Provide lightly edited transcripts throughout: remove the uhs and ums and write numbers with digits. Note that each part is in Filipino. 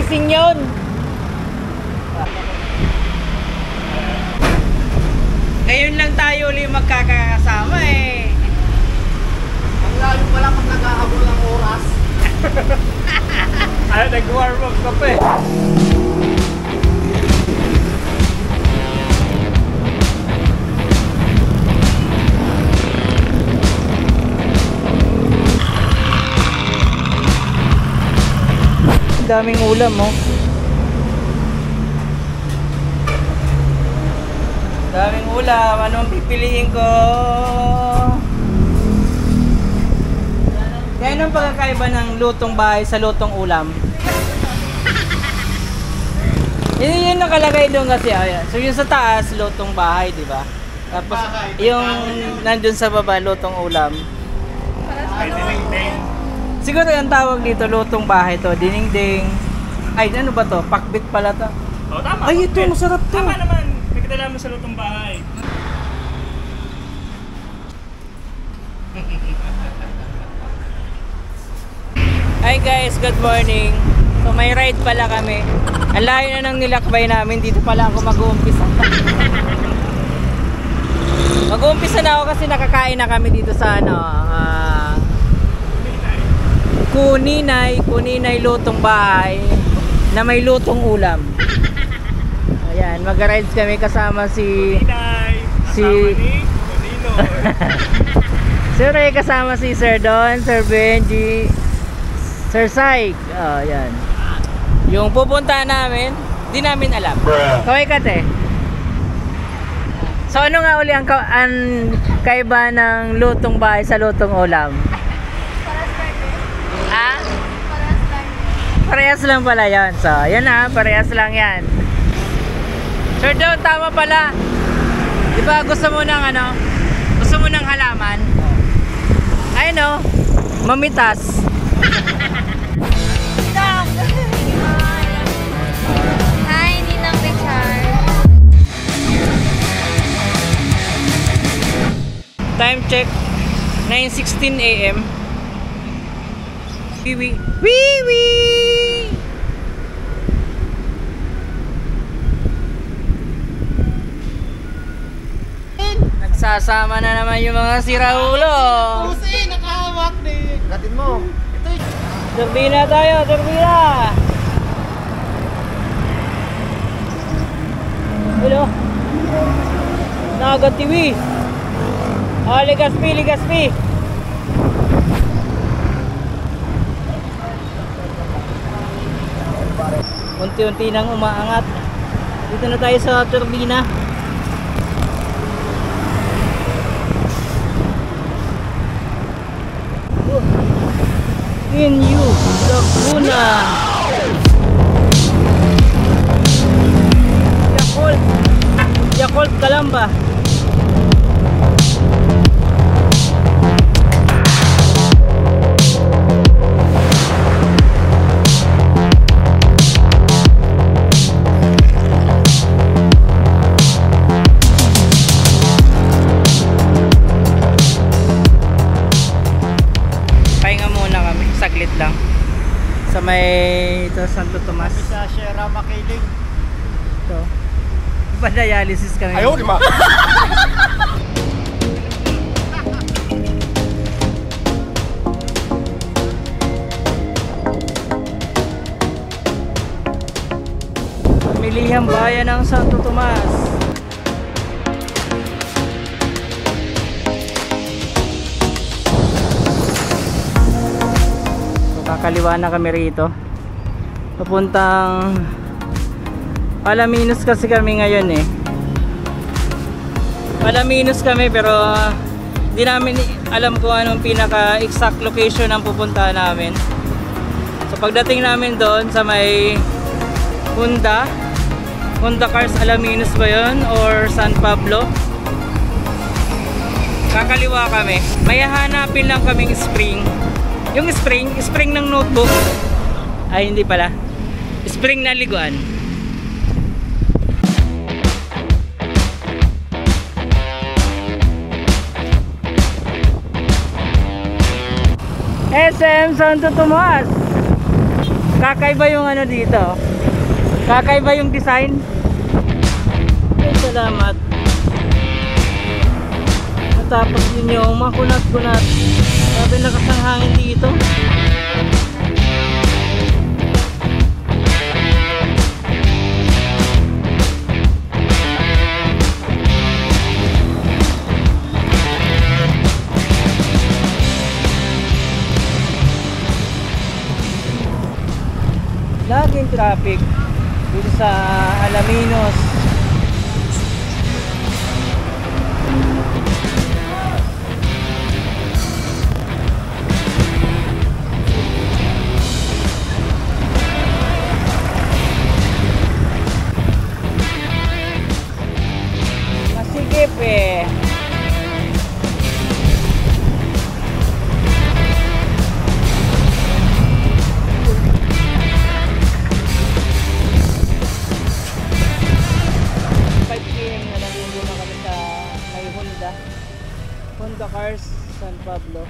gising yun. Ngayon lang tayo ulit magkakasama eh. Ang lalo pala pag nag-aabol ng oras. Ano, nag-warm up ka pa eh. Daming ulam oh. Daming ulam. Anong pipiliin ko? Kaya anong pagkakaiba ng lutong bahay sa lutong ulam? Yun nakalagay doon kasi. So yung sa taas, lutong bahay, di ba? Tapos yung nandun sa baba, lutong ulam. Siguro yung tawag dito, lutong bahay to, dinding. Ay, ano ba to? Pakbit pala to. Oh, tama. Ay, ito, masarap to. Tama naman. May kadalaman sa lutong bahay. Hi guys, good morning. So may ride pala kami. Ang layo na ng nilakbay namin. Dito pala ako mag-uumpisa. Mag-uumpisa na ako kasi nakakain na kami dito sa ano, Kuninay lutong bahay na may lutong ulam. Ayan, mag-rides kami kasama si Sir Ray, kasama si Sir Don, Sir Benji, Sir Saik. Oh, ayan. Yung pupunta namin, di namin alam. Kaway kate. So ano nga uli ang kaiba ng lutong bahay sa lutong ulam? Ha? Parehas lang pala yan. So, yan na, parehas lang yan. Sir Don, tama pala. Di ba gusto mo ng ano? Gusto mo ng halaman? Ay no, mamitas. Hi, Ninang Richard. Time check, 9:16 AM. Wiwi. Wiwi! Nagsasama na naman yung mga siraulo. Pusi, nakahawak din. Gatin mo. Ito yung... Turbina tayo, turbina! Hello? Nakagatiwi. Oh, ligaspi, ligaspi. Unti-unti nang umaangat. Dito na tayo sa turbina. In you, Laguna. Yakult Calamba. Saglit lang sa may ito, Santo Tomas. Sa Sierra Makiling. Ito. Pa-dialysis kami. Ayaw, di ba? Pamilihang bayan ng Santo Tomas. Kakaliwa na kami rito. Papuntang Alaminos kasi kami ngayon eh. Alaminos kami pero di namin alam kung anong pinaka exact location ang pupuntahan namin. So pagdating namin doon sa may Honda Cars Alaminos ba yun or San Pablo, kakaliwa kami. May hahanapin lang kaming spring. Yung spring ng notebook. Ay, hindi pala. Spring na liguan. SM Santo Tomas. Kakaiba yung ano dito. Kakaiba yung design. Ay, salamat. Matapos din yung makunat-kunat. Sabi nakasang hangin dito. Laging traffic dito sa Alaminos. Masikip eh. Honda Cars, San Pablo.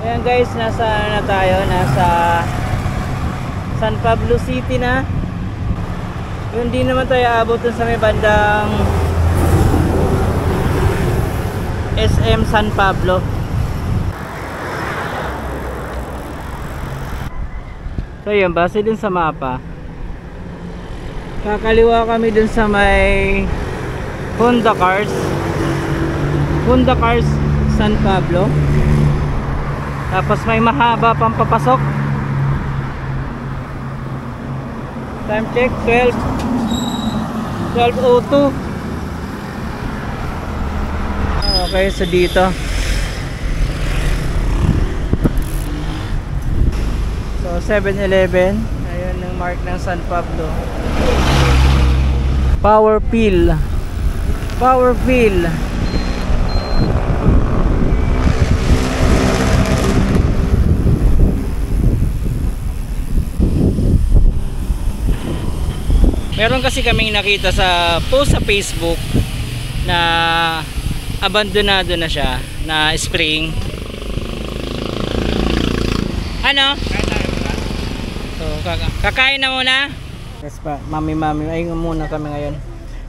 Ayan guys, nasa na tayo, nasa San Pablo City na. Hindi naman tayo abot dun sa may bandang SM San Pablo. So yun, base dun sa mapa, kakaliwa kami dun sa may Honda Cars San Pablo. Tapos may mahaba pang papasok. Time check 12:02. Okay, so dito so 7-Eleven. Ayun ang mark ng San Pablo. Power Pill. Meron kasi kaming nakita sa post sa Facebook na abandonado na siya, na spring. Ano? So, kakain na muna? Yes pa, mami. Ay muna kami ngayon.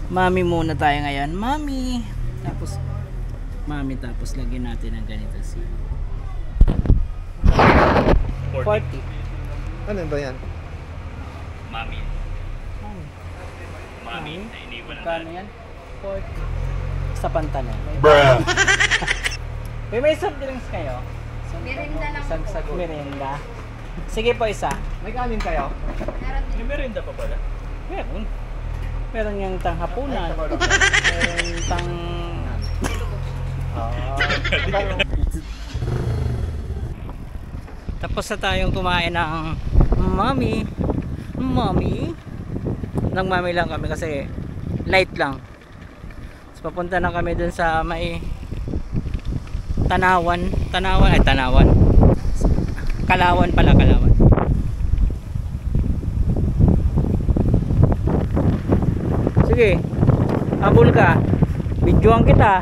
Mami muna tayo ngayon. Mami. Tapos lagyan natin ng ganito si 40. Ano ba yan? Mami, na iniwan Kano yan? 40. Sa pantalon. Bruh. May soft drinks kayo? Merinda lang po. Sagsag merinda. Sige po, isa. May kanin kayo? Meron din. May merinda pa pala. Meron. Meron yung tanghapunan. Meron tang... Tapos na tayong kumain ng mami. Nagmami lang kami kasi light lang. So, papunta na kami dun sa may Kalawan pala. Sige, habol ka. Videoan kita.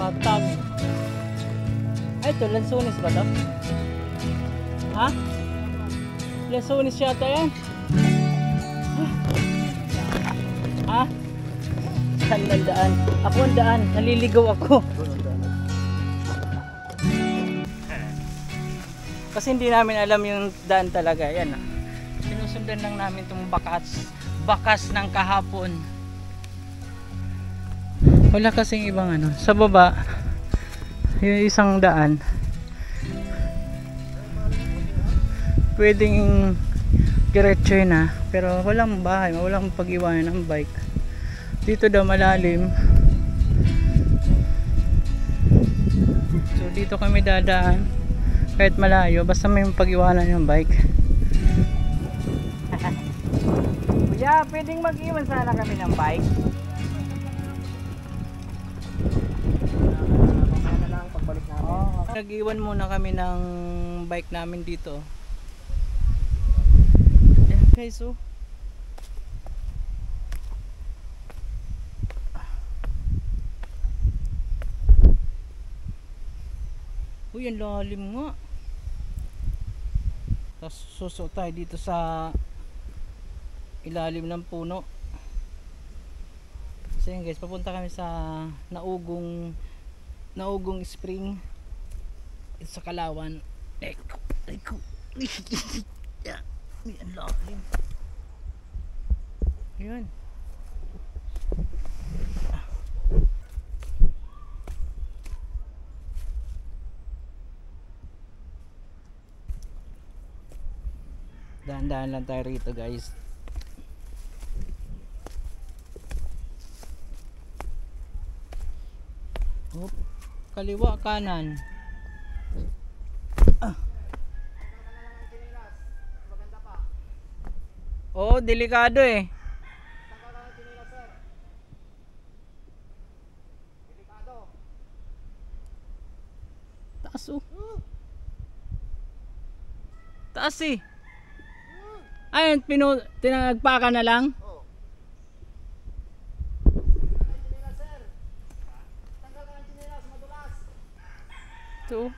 Matag. Ay, ito, lansunis ba to? Ha? Lansunis yata yan. Ha? Saan ang daan? Ako ang daan. Naliligaw ako. Kasi hindi namin alam yung daan talaga. Yan. Sinusundan lang namin itong bakas ng kahapon. Wala kasing ibang ano. Sa baba, yung isang daan. Pwedeng diretso na. Pero walang bahay. Walang pag-iwanan ng bike. Dito daw malalim. So dito kami dadaan. Kahit malayo. Basta may pag-iwanan ng bike. Kuya, pwedeng mag-iwan sana kami ng bike. Nag-iwan muna kami ng bike namin dito. Ayan guys, oh. Uy, ang lalim nga. Tapos susuot tayo dito sa ilalim ng puno. So yun guys, papunta kami sa Naugong Spring sa Kalawan. Eko. Yan, ang lalim. Yun. Dahan-dahan lang tayo rito guys. Oh, kaliwa kanan. Oh, delikado eh. Taas oh. Taas eh. Ayun, tinagpaka na lang. Ito.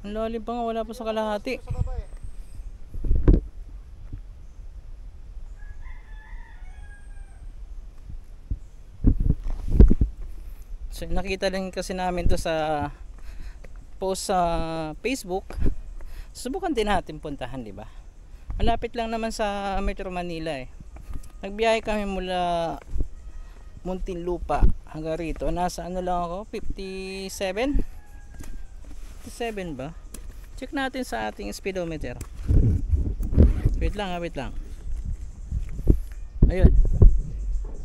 Ang lalim pa nga, wala pa sa kalahati. So nakita lang kasi namin to sa post sa Facebook. Subukan din natin puntahan, di ba? Malapit lang naman sa Metro Manila eh. Nagbiyahe kami mula Muntinlupa hanggang rito. Nasa ano lang ako, 57 ba? Check natin sa ating speedometer. Wait lang. Ayun,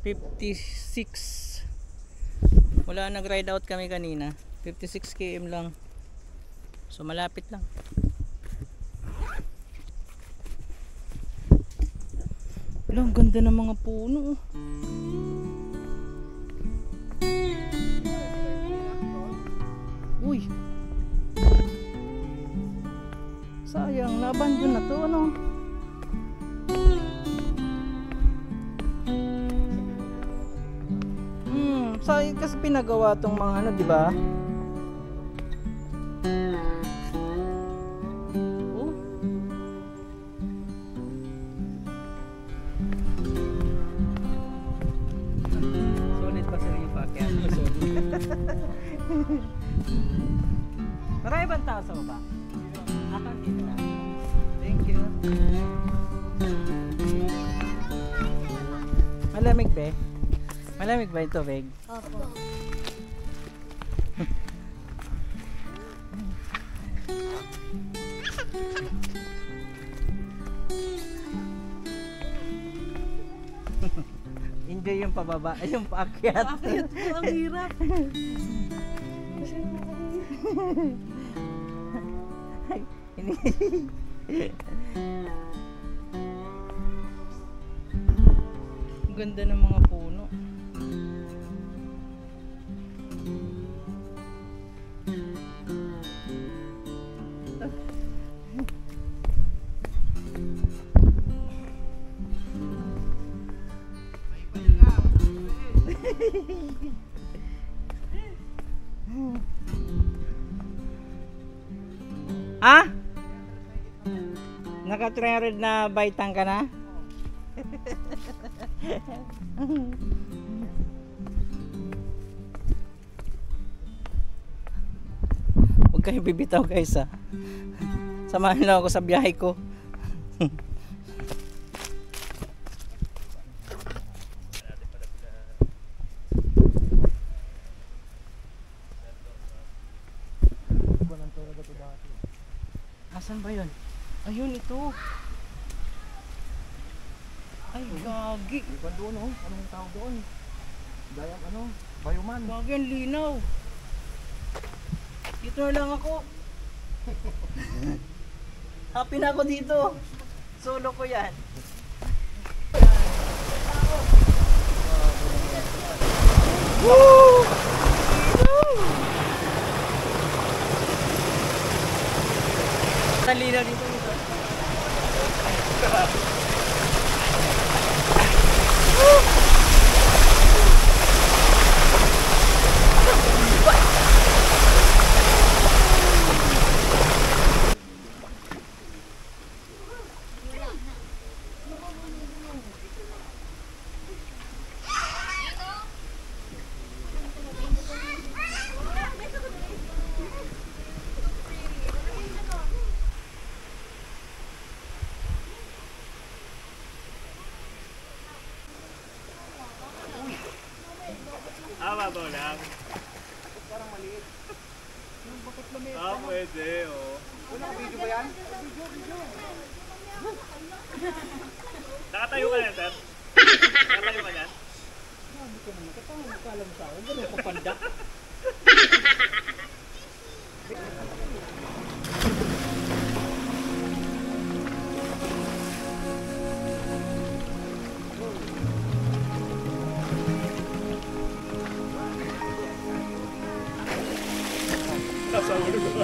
56. Wala, nag-ride out kami kanina. 56 km lang. So malapit lang. Wala, ang ganda ng mga puno. Uy, sayang, nabandon na to, ano? Sayang kasi pinagawa tong mga ano, di ba? Oh. Solid pa sila yung package. Marami bang tao sa baba? Akan dito na. Thank you. Malamig ba? Malamig ba ito, Beg? Opo. Enjoy yung pababa, yung paakyat. Paakyat po, ang hirap. Ang ganda ng mga puno. Ha? Naka 300 na baitang ka na? Huwag kayo bibitaw guys ha. Samahan lang ako sa biyahe ko. Asan ba yun? Ayun ito. Ay gagi. Iba doon oh. Anong tawag doon? Dayang ano? Bayuman. Gagi ang linaw. Dito na lang ako. Happy na ako dito. Solo ko yan. Woo! Ang linaw dito. Babaw lang. Parang maliit. Bakit maliit? Pwede, oh. Wala video ba yan? Nakatayo ka na, sir? Nakatayo ka na? Hindi ko naman. Katawa mo sa akin. Ganun ko panda. Nasa ulo ko.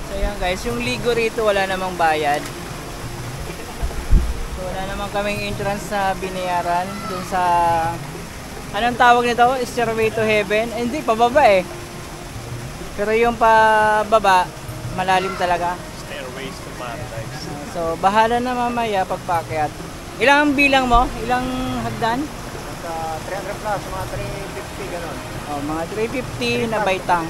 So yan guys, yung ligo rito wala namang bayad. So wala naman kaming entrance na binayaran dun sa anong tawag nito? Stairway to Heaven? Eh, hindi, pababa eh. Pero yung pababa, malalim talaga. Stairways to Paradise. So bahala na mamaya pagpakyat. Ilang bilang mo? Ilang hagdan? Sa 300 plus, mga 350 gano'n. Oh, mga 350 na baitang.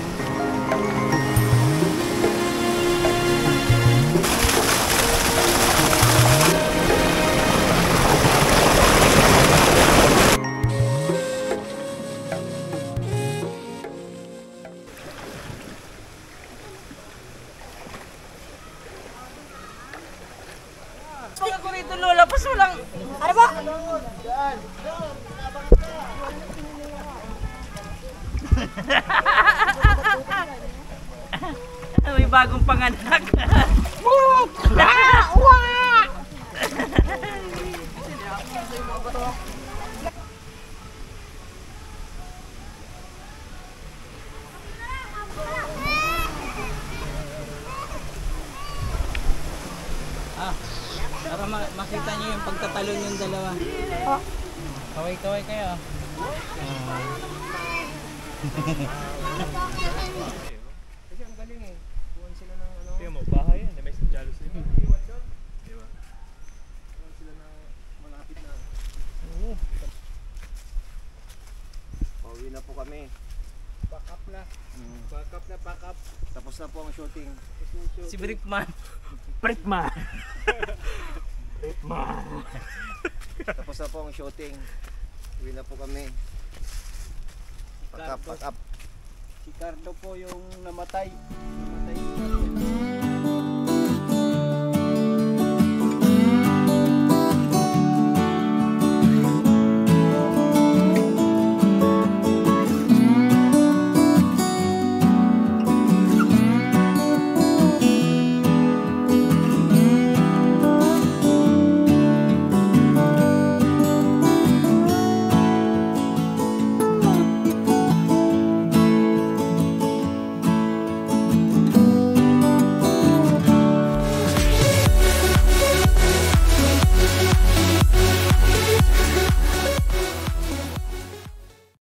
Pag ako rito lola, pas walang... Ano ba? May bagong panganak. Para makita niyo yung pagtatalon yung dalawa. Kaway-kaway kayo. Kasi ang galing eh. Buwan sila ng ano. Tingnan mo, bahay yan. May jealous din. Di ba? Buwan sila ng malapit na. Pauwi na po kami. Back up na. Back up na, back up. Tapos na po ang shooting. Si Brickman. Brickman! Tapos na po ang shooting. Uwi na po kami. Pack up, pack up. Si Cardo po yung namatay. Namatay.